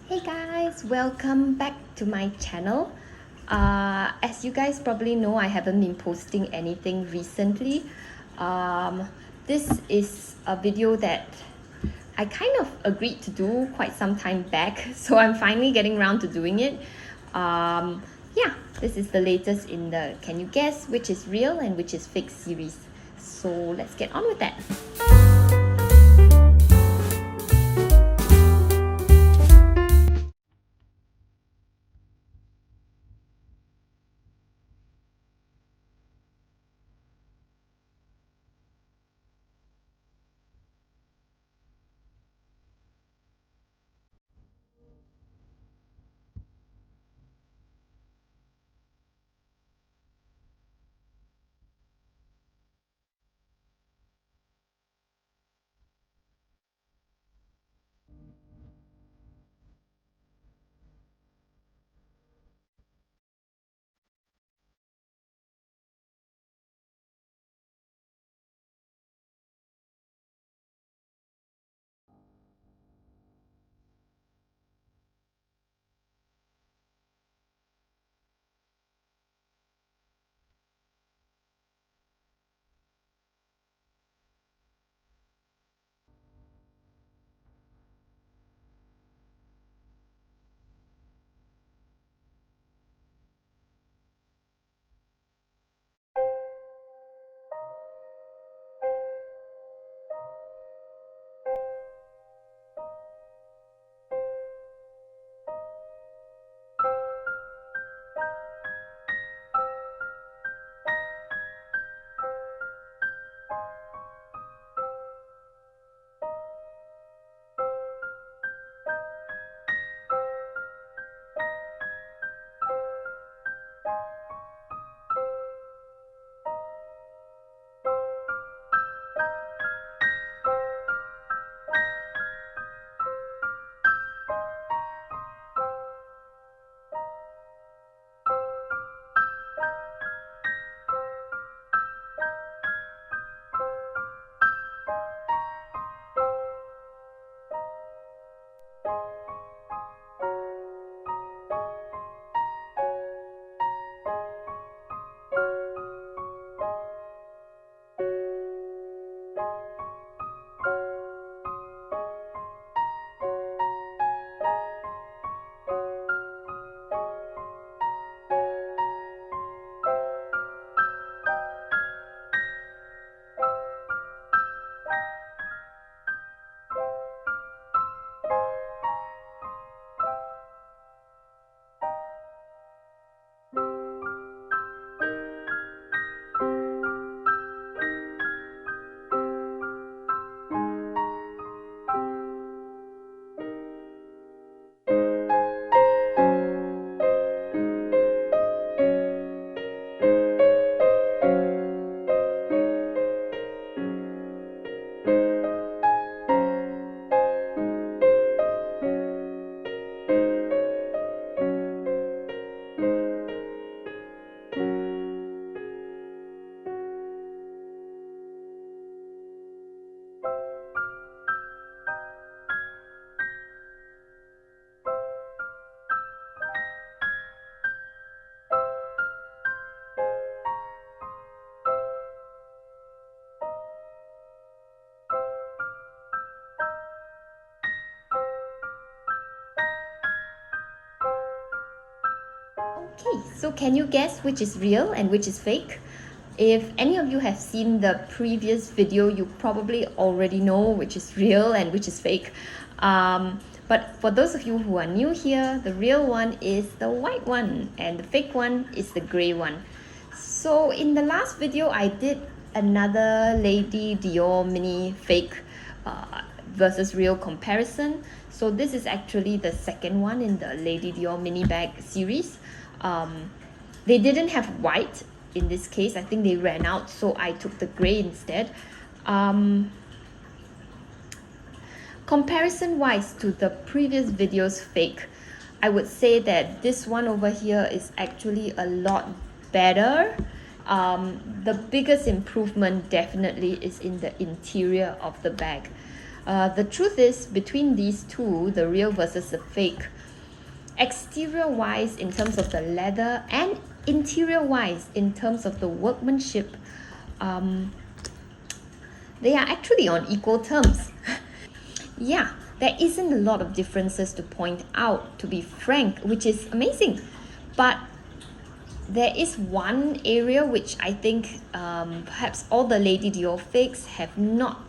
Hey guys, welcome back to my channel. As you guys probably know, I haven't been posting anything recently. This is a video that I kind of agreed to do quite some time back, so I'm finally getting around to doing it. Yeah, this is the latest in the Can You Guess Which Is Real and Which Is Fake series. So let's get on with that. Okay, so can you guess which is real and which is fake? If any of you have seen the previous video, you probably already know which is real and which is fake. But for those of you who are new here, the real one is the white one and the fake one is the gray one. So in the last video, I did another Lady Dior mini fake versus real comparison. So this is actually the second one in the Lady Dior mini bag series. They didn't have white in this case. I think they ran out, so I took the gray instead. Comparison wise to the previous video's fake, I would say that this one over here is actually a lot better. The biggest improvement definitely is in the interior of the bag. The truth is, between these two, the real versus the fake, exterior wise in terms of the leather and interior wise in terms of the workmanship, they are actually on equal terms. Yeah, there isn't a lot of differences to point out, to be frank, which is amazing. But there is one area which I think perhaps all the Lady Dior fakes have not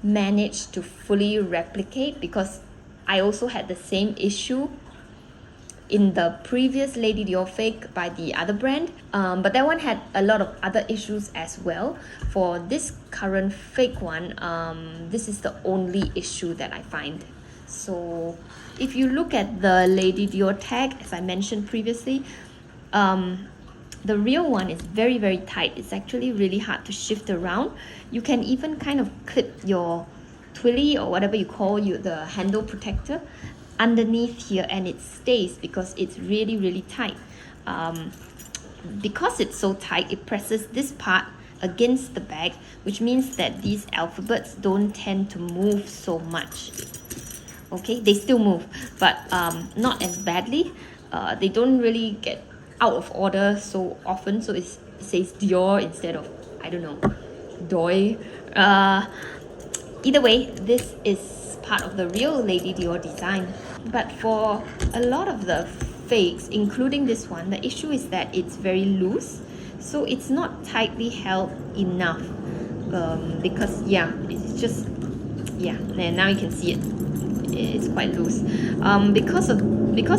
managed to fully replicate, because I also had the same issue in the previous Lady Dior fake by the other brand, but that one had a lot of other issues as well. For this current fake one, this is the only issue that I find. So if you look at the Lady Dior tag, as I mentioned previously, the real one is very, very tight. It's actually really hard to shift around. You can even kind of clip your twilly or whatever you call the handle protector underneath here, and it stays because it's really, really tight. Because it's so tight, it presses this part against the bag, which means that these alphabets don't tend to move so much. Okay, they still move, but not as badly. They don't really get out of order so often, so it says Dior instead of, I don't know, Doi. Either way, this is part of the real Lady Dior design. But for a lot of the fakes, including this one, the issue is that it's very loose, so it's not tightly held enough, because yeah, it's just, yeah, and now you can see it, it's quite loose. Because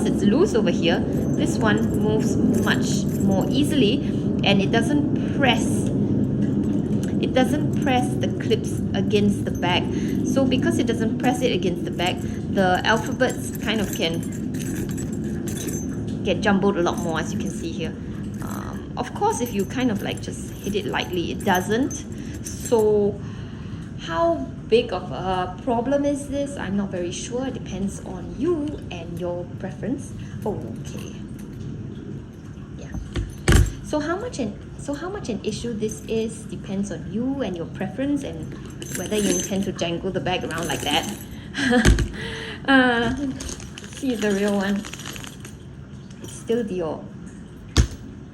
it's loose over here, this one moves much more easily, and it doesn't press the clips against the bag. So because it doesn't press it against the bag, the alphabets kind of can get jumbled a lot more, as you can see here. Of course, if you kind of like just hit it lightly, it doesn't. So how big of a problem is this? I'm not very sure. It depends on you and your preference. Okay. Yeah. So how much an issue this is depends on you and your preference, and whether you intend to jangle the bag around like that. See the real one. It's still Dior.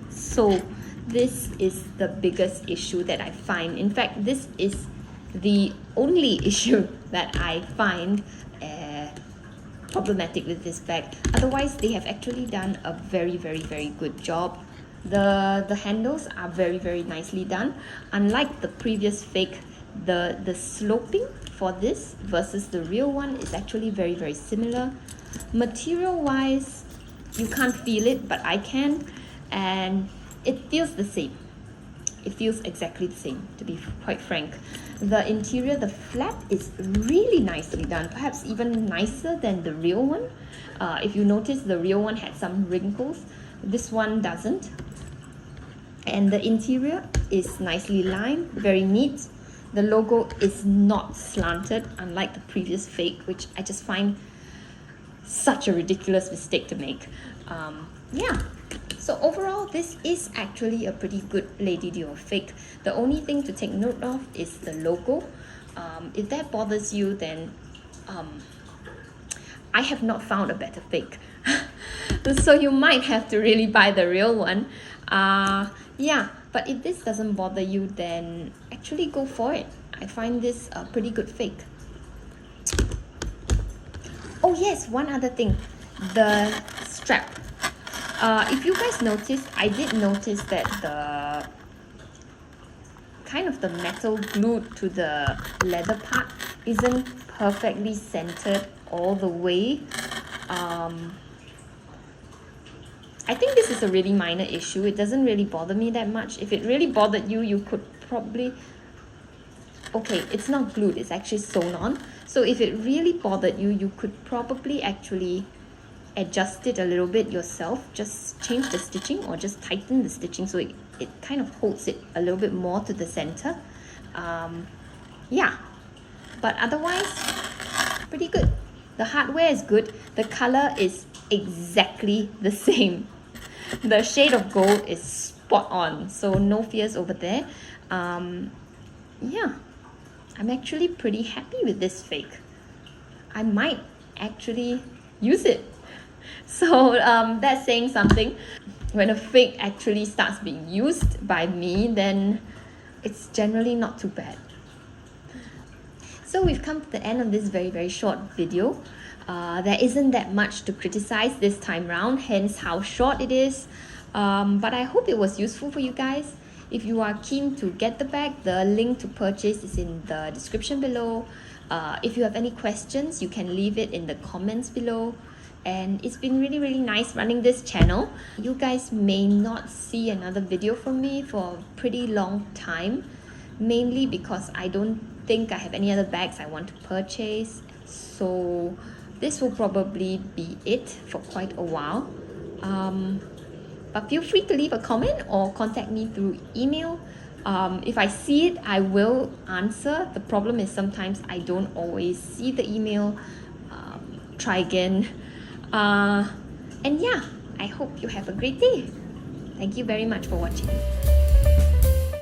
So this is the biggest issue that I find. In fact, this is the only issue that I find problematic with this bag. Otherwise, they have actually done a very, very, very good job. The handles are very, very nicely done. Unlike the previous fake, the sloping for this versus the real one is actually very, very similar. Material wise, you can't feel it, but I can, and it feels the same. It feels exactly the same, to be quite frank. The interior, the flap is really nicely done, perhaps even nicer than the real one. If you notice, the real one had some wrinkles, this one doesn't. And the interior is nicely lined, very neat. The logo is not slanted, unlike the previous fake, which I just find such a ridiculous mistake to make. Yeah. So overall, this is actually a pretty good Lady Dior fake. The only thing to take note of is the logo. If that bothers you, then I have not found a better fake. So you might have to really buy the real one. Yeah, but if this doesn't bother you, then actually go for it. I find this a pretty good fake. Oh yes, one other thing, the strap. If you guys notice, I did notice that the kind of the metal glued to the leather part isn't perfectly centered all the way. I think this is a really minor issue. It doesn't really bother me that much. If it really bothered you, you could probably... Okay, it's not glued, it's actually sewn on. So if it really bothered you, you could probably actually adjust it a little bit yourself. Just change the stitching or just tighten the stitching so it kind of holds it a little bit more to the center. Yeah, but otherwise, pretty good. The hardware is good. The color is exactly the same. The shade of gold is spot on, so no fears over there. Yeah, I'm actually pretty happy with this fake. I might actually use it. So that's saying something. When a fake actually starts being used by me, then it's generally not too bad. So we've come to the end of this very short video. There isn't that much to criticize this time round, hence how short it is. But I hope it was useful for you guys. If you are keen to get the bag, the link to purchase is in the description below. If you have any questions, you can leave it in the comments below. And it's been really nice running this channel. You guys may not see another video from me for a pretty long time, mainly because I don't think I have any other bags I want to purchase. So this will probably be it for quite a while. But feel free to leave a comment or contact me through email. If I see it, I will answer. The problem is sometimes I don't always see the email. Try again. And yeah, I hope you have a great day. Thank you very much for watching.